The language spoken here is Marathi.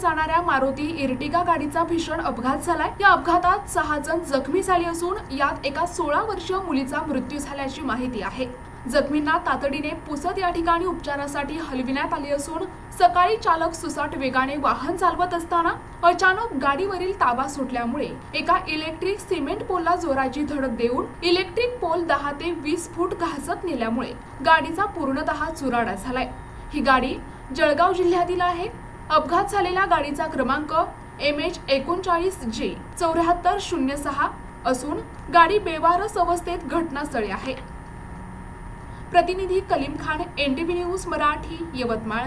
जाणाऱ्या मारुती इर्टिगा गाडीचा भीषण अपघात झालाय। या अपघातात 6 जण जखमी झाले असून यात एका 16 वर्षीय मुलीचा मृत्यू झाल्याची माहिती आहे। जखमींना तातडीने पुसद या ठिकाणी उपचारासाठी हलविण्यात आले असून सकाळी चालक सुसाट वेगाने वाहन चालवत असताना अचानक गाडीवरील ताबा सुटल्यामुळे एका इलेक्ट्रिक सिमेंट पोलला जोराची धडक देऊन इलेक्ट्रिक पोल 10 ते 20 फूट घासत नेल्यामुळे गाडीचा पूर्णतः चुराडा झालाय। ही गाडी जळगाव जिल्ह्यातील आहे। अपघात झालेल्या गाडीचा क्रमांक MH39J 7406 असून गाडी बेवारस अवस्थेत घटनास्थळी आहे। प्रतिनिधी कलीम खान, NTV न्यूज मराठी, यवतमाळ।